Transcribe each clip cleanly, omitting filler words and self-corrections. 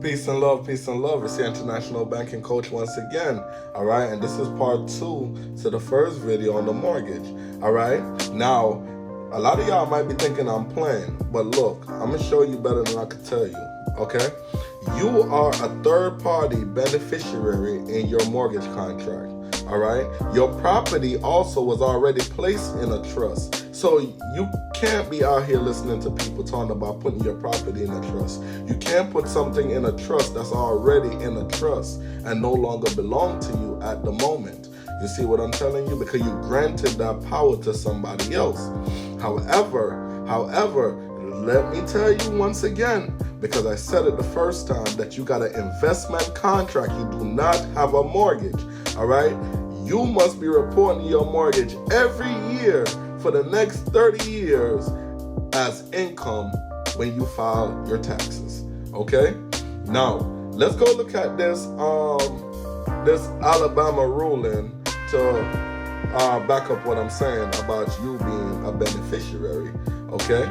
Peace and love. It's the International Banking Coach once again. All right, and this is part 2 to the first video on the mortgage. All right, now a lot of y'all might be thinking I'm playing, but look, I'm gonna show you better than I could tell you. Okay, you are a third-party beneficiary in your mortgage contract. All right, your property also was already placed in a trust. So you can't be out here listening to people talking about putting your property in a trust. You can't put something in a trust that's already in a trust and no longer belong to you at the moment. You see what I'm telling you? Because you granted that power to somebody else. However, let me tell you once again, because I said it the first time, that you got an investment contract. You do not have a mortgage, all right? You must be reporting your mortgage every year for the next 30 years as income when you file your taxes, okay? Now, let's go look at this Alabama ruling to back up what I'm saying about you being a beneficiary, okay?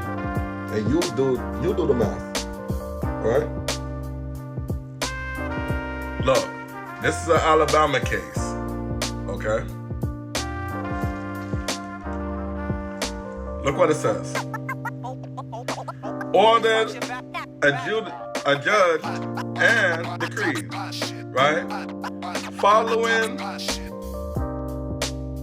And you do the math, all right? Look, this is an Alabama case, okay? Look what it says. Ordered, a judge, and decreed, right? Following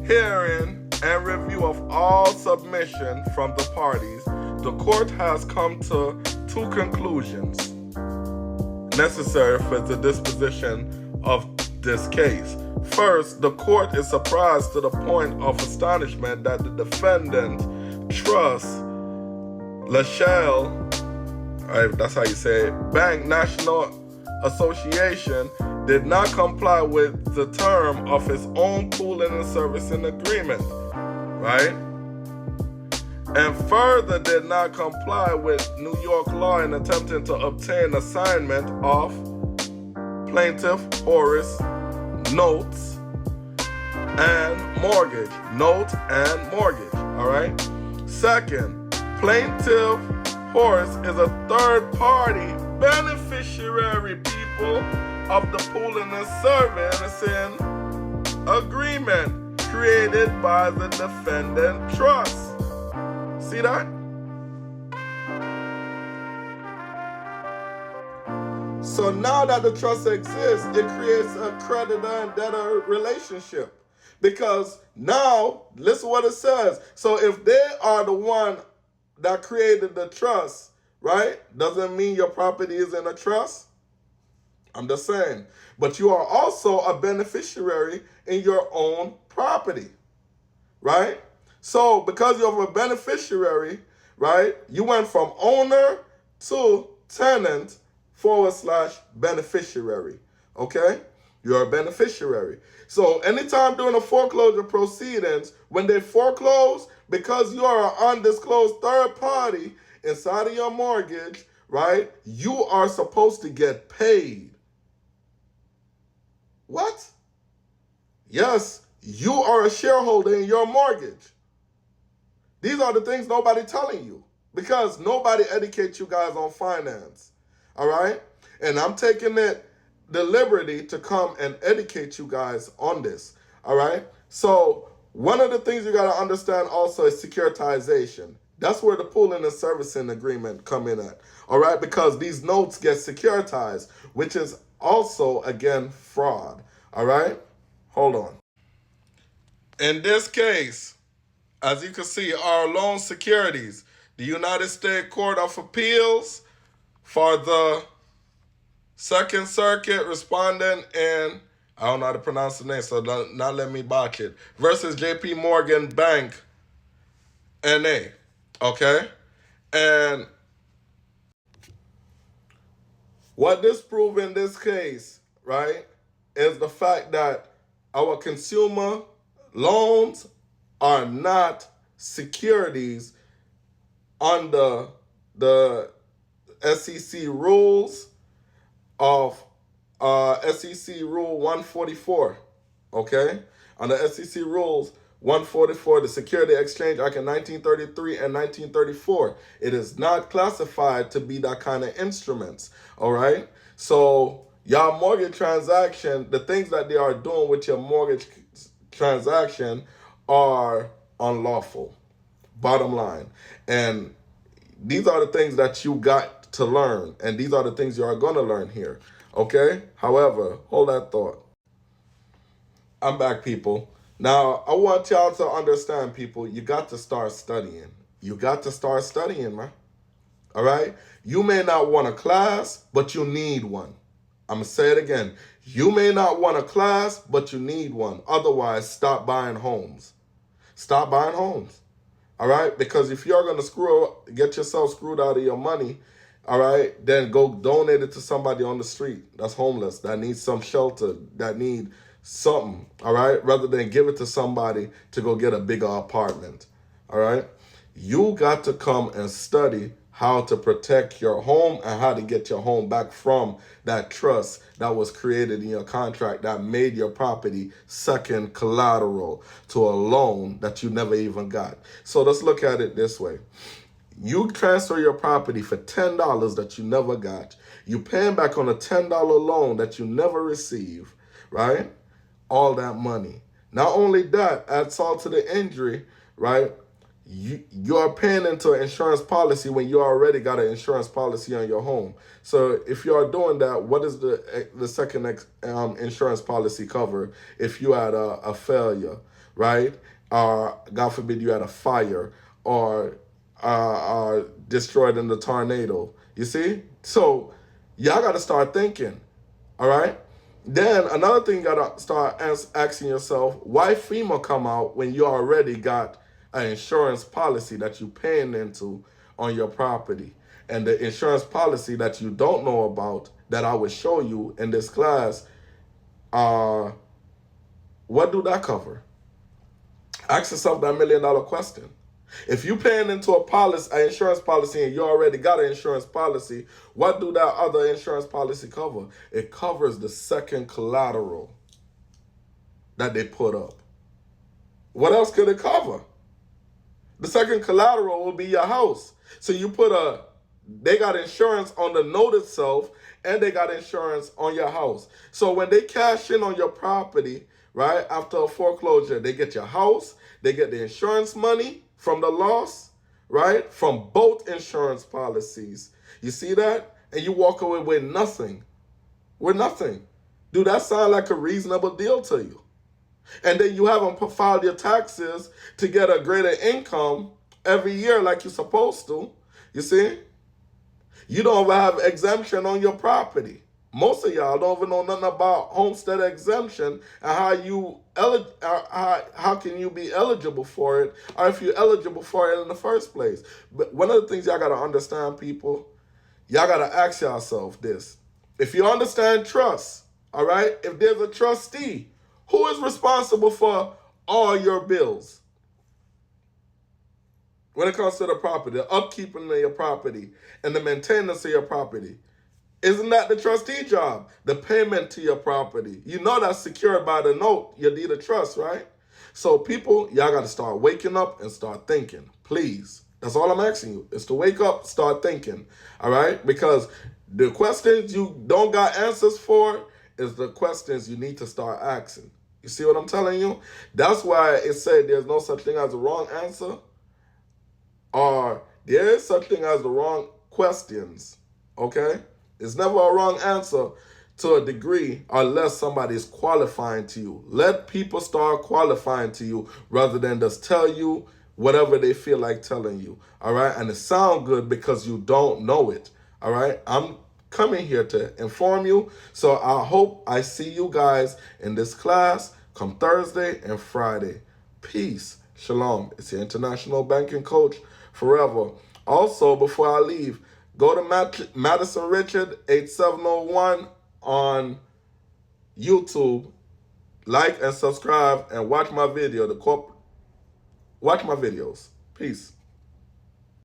hearing and review of all submission from the parties, the court has come to 2 conclusions necessary for the disposition of this case. First, the court is surprised to the point of astonishment that the defendant Trust LaSalle, that's how you say it, Bank National Association did not comply with the term of its own pooling and servicing agreement, right? And further did not comply with New York law in attempting to obtain assignment of plaintiff Horace notes and mortgage, all right? Second, plaintiff Horace is a third-party beneficiary, people, of the pooling and servicing agreement created by the defendant trust. See that? So now that the trust exists, it creates a creditor and debtor relationship. Because now, listen what it says. So if they are the one that created the trust, right, doesn't mean your property is in a trust. I'm just saying. But you are also a beneficiary in your own property, right? So because you're a beneficiary, right, you went from owner to tenant / beneficiary, okay? You're a beneficiary. So anytime during a foreclosure proceedings, when they foreclose, because you are an undisclosed third party inside of your mortgage, right, you are supposed to get paid. What? Yes, you are a shareholder in your mortgage. These are the things nobody telling you because nobody educates you guys on finance, all right? And I'm taking the liberty to come and educate you guys on this, all right? So one of the things you got to understand also is securitization. That's where the pooling and servicing agreement come in at, all right? Because these notes get securitized, which is also, again, fraud, all right? Hold on. In this case, as you can see, our loan securities, the United States Court of Appeals for the Second Circuit respondent and I don't know how to pronounce the name, so not let me botch it, versus JP Morgan Bank NA, okay? And what this proves in this case, right, is the fact that our consumer loans are not securities under the SEC rules of SEC Rule 144, okay? Under SEC Rules 144, the Security Exchange Act in 1933 and 1934. It is not classified to be that kind of instruments, all right? So y'all mortgage transaction, the things that they are doing with your mortgage transaction are unlawful, bottom line. And these are the things that you got to learn, and these are the things you are going to learn here, okay? However, hold that thought. I'm back, people. Now, I want y'all to understand, people, you got to start studying. You got to start studying, man. All right? You may not want a class, but you need one. I'm going to say it again. You may not want a class, but you need one. Otherwise, stop buying homes. Stop buying homes. All right? Because if you're going to get yourself screwed out of your money, all right, then go donate it to somebody on the street that's homeless, that needs some shelter, that need something, all right, rather than give it to somebody to go get a bigger apartment, all right? You got to come and study how to protect your home and how to get your home back from that trust that was created in your contract that made your property second collateral to a loan that you never even got. So let's look at it this way. You transfer your property for $10 that you never got. You paying back on a $10 loan that you never received, right? All that money. Not only that, add salt to the injury, right? You are paying into an insurance policy when you already got an insurance policy on your home. So if you are doing that, what is the second insurance policy cover if you had a failure, right? Or God forbid you had a fire or are destroyed in the tornado. You see? So y'all got to start thinking, all right? Then another thing you got to start asking yourself, why FEMA come out when you already got an insurance policy that you're paying into on your property? And the insurance policy that you don't know about that I will show you in this class, what do that cover? Ask yourself that $1 million question. If you're paying into an insurance policy, and you already got an insurance policy, what do that other insurance policy cover? It covers the second collateral that they put up. What else could it cover? The second collateral will be your house. So they got insurance on the note itself, and they got insurance on your house. So when they cash in on your property, right, after a foreclosure, they get your house, they get the insurance money from the loss, right, from both insurance policies. You see that? And you walk away with nothing. With nothing. Do that sound like a reasonable deal to you? And then you haven't filed your taxes to get a greater income every year like you're supposed to. You see? You don't even have exemption on your property. Most of y'all don't even know nothing about homestead exemption and how can you be eligible for it, or if you're eligible for it in the first place. But one of the things y'all got to understand, people, y'all got to ask yourself this. If you understand trust, all right, if there's a trustee, who is responsible for all your bills? When it comes to the property, the upkeep of your property and the maintenance of your property. Isn't that the trustee job? The payment to your property. You know that's secured by the note, your deed of trust, right? So people, y'all got to start waking up and start thinking. Please. That's all I'm asking you, is to wake up, start thinking. All right? Because the questions you don't got answers for is the questions you need to start asking. You see what I'm telling you? That's why it said there's no such thing as a wrong answer, or there is such thing as the wrong questions. Okay? It's never a wrong answer to a degree unless somebody is qualifying to you. Let people start qualifying to you rather than just tell you whatever they feel like telling you. All right? And it sounds good because you don't know it. All right? I'm coming here to inform you. So I hope I see you guys in this class come Thursday and Friday. Peace. Shalom. It's your International Banking Coach forever. Also, before I leave, go to Madison Richard 8701 on YouTube. Like and subscribe and watch my video. Watch my videos. Peace.